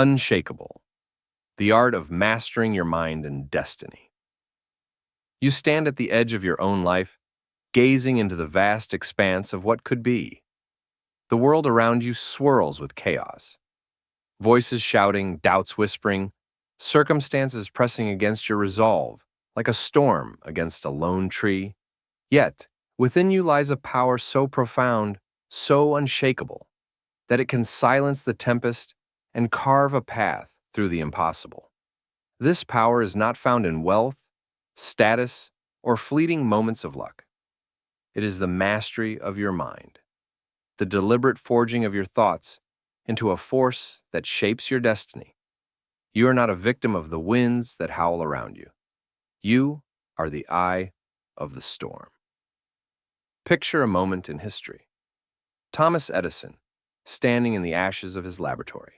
Unshakable, the art of mastering your mind and destiny. You stand at the edge of your own life, gazing into the vast expanse of what could be. The world around you swirls with chaos. Voices shouting, doubts whispering, circumstances pressing against your resolve, like a storm against a lone tree. Yet, within you lies a power so profound, so unshakable, that it can silence the tempest and carve a path through the impossible. This power is not found in wealth, status, or fleeting moments of luck. It is the mastery of your mind, the deliberate forging of your thoughts into a force that shapes your destiny. You are not a victim of the winds that howl around you. You are the eye of the storm. Picture a moment in history. Thomas Edison, standing in the ashes of his laboratory,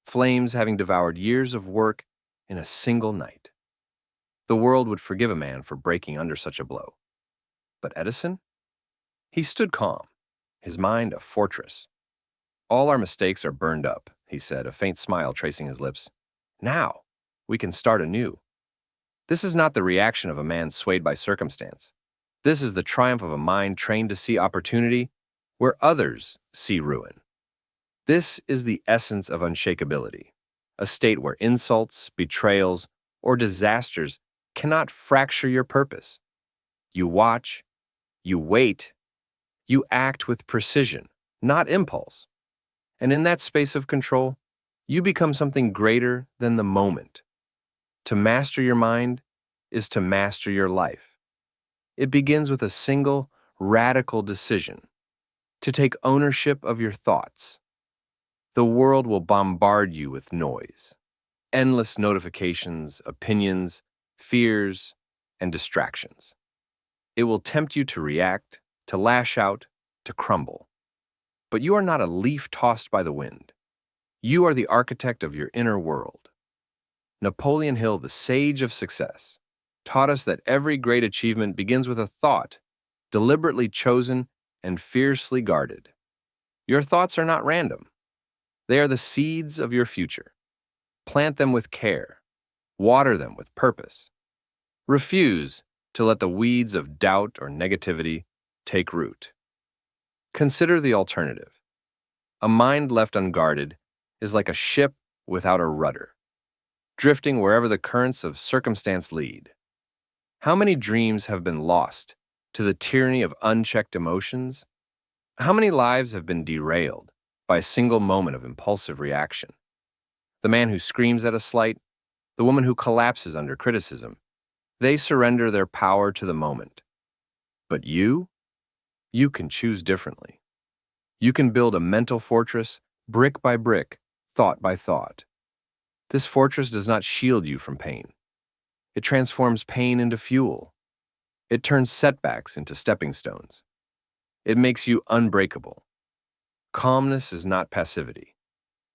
flames having devoured years of work in a single night. The world would forgive a man for breaking under such a blow. But Edison? He stood calm, his mind a fortress. All our mistakes are burned up, he said, a faint smile tracing his lips. Now, we can start anew. This is not the reaction of a man swayed by circumstance. This is the triumph of a mind trained to see opportunity where others see ruin. This is the essence of unshakability, a state where insults, betrayals, or disasters cannot fracture your purpose. You watch, you wait, you act with precision, not impulse. And in that space of control, you become something greater than the moment. To master your mind is to master your life. It begins with a single, radical decision: to take ownership of your thoughts. The world will bombard you with noise, endless notifications, opinions, fears, and distractions. It will tempt you to react, to lash out, to crumble. But you are not a leaf tossed by the wind. You are the architect of your inner world. Napoleon Hill, the sage of success, taught us that every great achievement begins with a thought, deliberately chosen and fiercely guarded. Your thoughts are not random. They are the seeds of your future. Plant them with care. Water them with purpose. Refuse to let the weeds of doubt or negativity take root. Consider the alternative. A mind left unguarded is like a ship without a rudder, drifting wherever the currents of circumstance lead. How many dreams have been lost to the tyranny of unchecked emotions? How many lives have been derailed by a single moment of impulsive reaction? The man who screams at a slight, the woman who collapses under criticism, they surrender their power to the moment. But you can choose differently. You can build a mental fortress, brick by brick, thought by thought. This fortress does not shield you from pain. It transforms pain into fuel. It turns setbacks into stepping stones. It makes you unbreakable. Calmness is not passivity.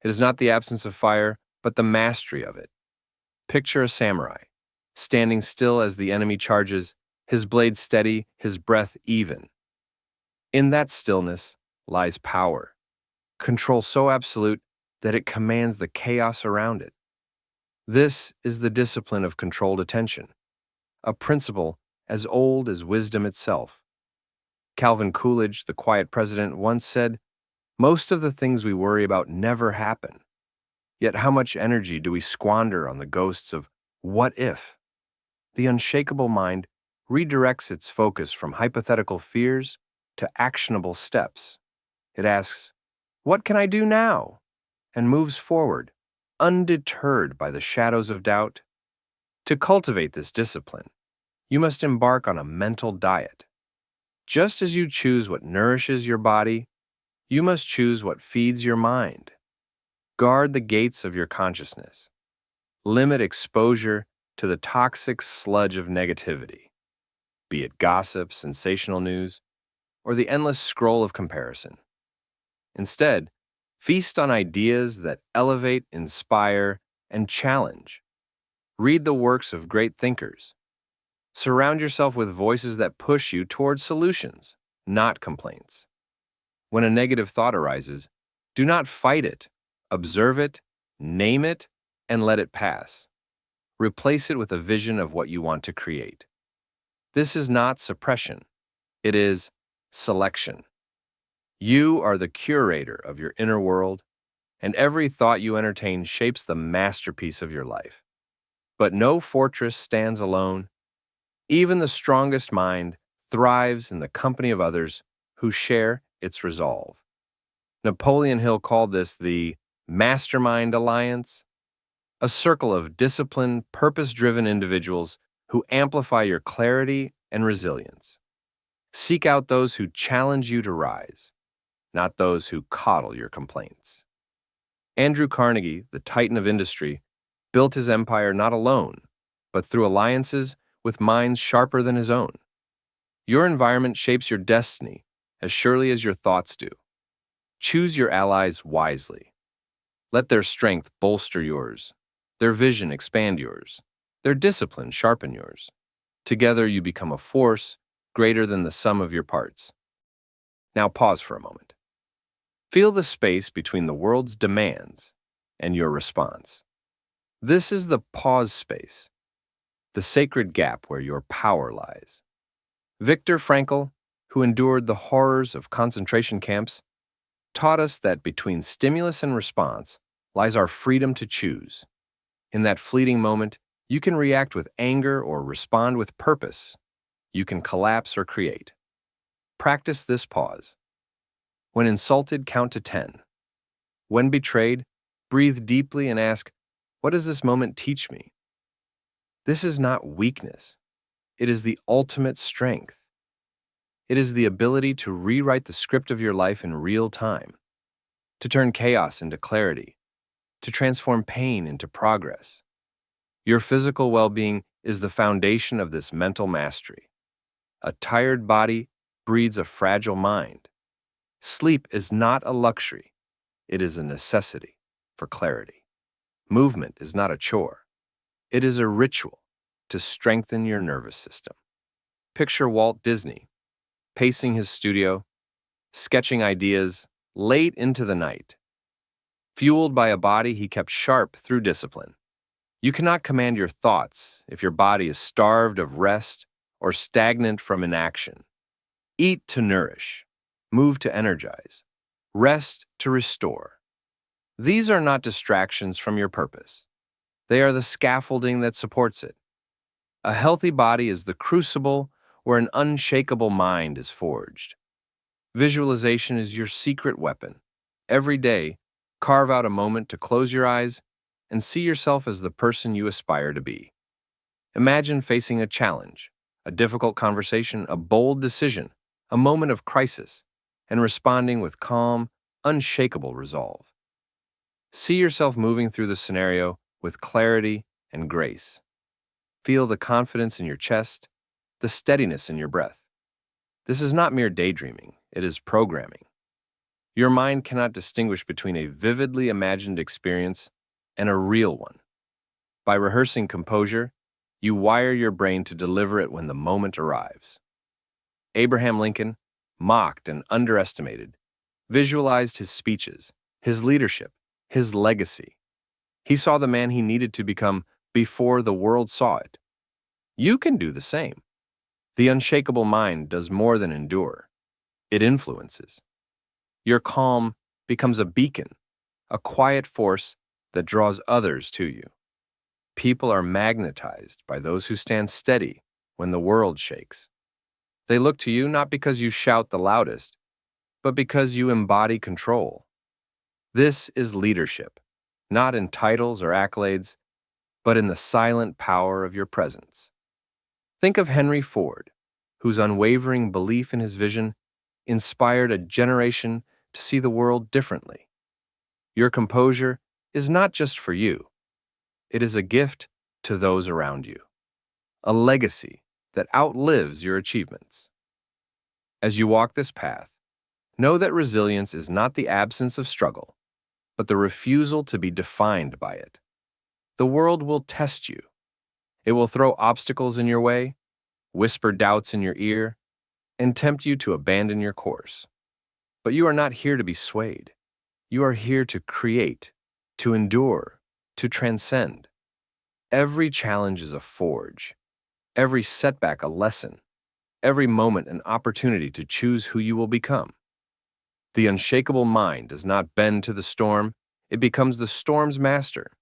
It is not the absence of fire, but the mastery of it. Picture a samurai, standing still as the enemy charges, his blade steady, his breath even. In that stillness lies power, control so absolute that it commands the chaos around it. This is the discipline of controlled attention, a principle as old as wisdom itself. Calvin Coolidge, the quiet president, once said, "Most of the things we worry about never happen. Yet how much energy do we squander on the ghosts of what if?" The unshakable mind redirects its focus from hypothetical fears to actionable steps. It asks, "What can I do now?" and moves forward, undeterred by the shadows of doubt. To cultivate this discipline, you must embark on a mental diet. Just as you choose what nourishes your body, you must choose what feeds your mind. Guard the gates of your consciousness. Limit exposure to the toxic sludge of negativity, be it gossip, sensational news, or the endless scroll of comparison. Instead, feast on ideas that elevate, inspire, and challenge. Read the works of great thinkers. Surround yourself with voices that push you towards solutions, not complaints. When a negative thought arises, do not fight it. Observe it, Name it and let it pass. Replace it with a vision of what you want to create. This is not suppression. It is selection. You are the curator of your inner world, and every thought you entertain shapes the masterpiece of your life. But no fortress stands alone. Even the strongest mind thrives in the company of others who share its resolve. Napoleon Hill called this the Mastermind Alliance, a circle of disciplined, purpose-driven individuals who amplify your clarity and resilience. Seek out those who challenge you to rise, not those who coddle your complaints. Andrew Carnegie, the titan of industry, built his empire not alone, but through alliances with minds sharper than his own. Your environment shapes your destiny as surely as your thoughts do. Choose your allies wisely. Let their strength bolster yours, their vision expand yours, their discipline sharpen yours. Together you become a force greater than the sum of your parts. Now pause for a moment. Feel the space between the world's demands and your response. This is the pause space, the sacred gap where your power lies. Viktor Frankl, who endured the horrors of concentration camps, taught us that between stimulus and response lies our freedom to choose. In that fleeting moment, you can react with anger or respond with purpose. You can collapse or create. Practice this pause. When insulted, count to 10. When betrayed, breathe deeply and ask, what does this moment teach me? This is not weakness. It is the ultimate strength. It is the ability to rewrite the script of your life in real time, to turn chaos into clarity, to transform pain into progress. Your physical well-being is the foundation of this mental mastery. A tired body breeds a fragile mind. Sleep is not a luxury. It is a necessity for clarity. Movement is not a chore. It is a ritual to strengthen your nervous system. Picture Walt Disney, pacing his studio, sketching ideas late into the night. Fueled by a body he kept sharp through discipline. You cannot command your thoughts if your body is starved of rest or stagnant from inaction. Eat to nourish, move to energize, rest to restore. These are not distractions from your purpose. They are the scaffolding that supports it. A healthy body is the crucible where an unshakable mind is forged. Visualization is your secret weapon. Every day, carve out a moment to close your eyes and see yourself as the person you aspire to be. Imagine facing a challenge, a difficult conversation, a bold decision, a moment of crisis, and responding with calm, unshakable resolve. See yourself moving through the scenario with clarity and grace. Feel the confidence in your chest, the steadiness in your breath. This is not mere daydreaming, it is programming. Your mind cannot distinguish between a vividly imagined experience and a real one. By rehearsing composure, you wire your brain to deliver it when the moment arrives. Abraham Lincoln, mocked and underestimated, visualized his speeches, his leadership, his legacy. He saw the man he needed to become before the world saw it. You can do the same. The unshakable mind does more than endure. It influences. Your calm becomes a beacon, a quiet force that draws others to you. People are magnetized by those who stand steady when the world shakes. They look to you not because you shout the loudest, but because you embody control. This is leadership, not in titles or accolades, but in the silent power of your presence. Think of Henry Ford, whose unwavering belief in his vision inspired a generation to see the world differently. Your composure is not just for you. It is a gift to those around you, a legacy that outlives your achievements. As you walk this path, know that resilience is not the absence of struggle, but the refusal to be defined by it. The world will test you. It will throw obstacles in your way, whisper doubts in your ear, and tempt you to abandon your course. But you are not here to be swayed. You are here to create, to endure, to transcend. Every challenge is a forge, every setback a lesson, every moment an opportunity to choose who you will become. The unshakable mind does not bend to the storm, it becomes the storm's master.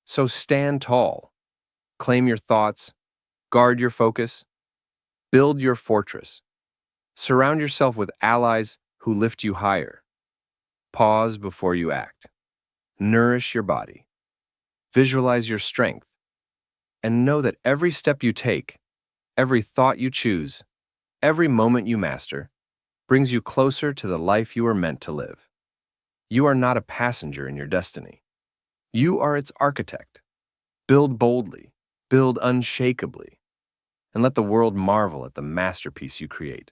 So stand tall, claim your thoughts, guard your focus, build your fortress. Surround yourself with allies who lift you higher. Pause before you act. Nourish your body. Visualize your strength. And know that every step you take, every thought you choose, every moment you master, brings you closer to the life you are meant to live. You are not a passenger in your destiny. You are its architect. Build boldly, build unshakably, and let the world marvel at the masterpiece you create.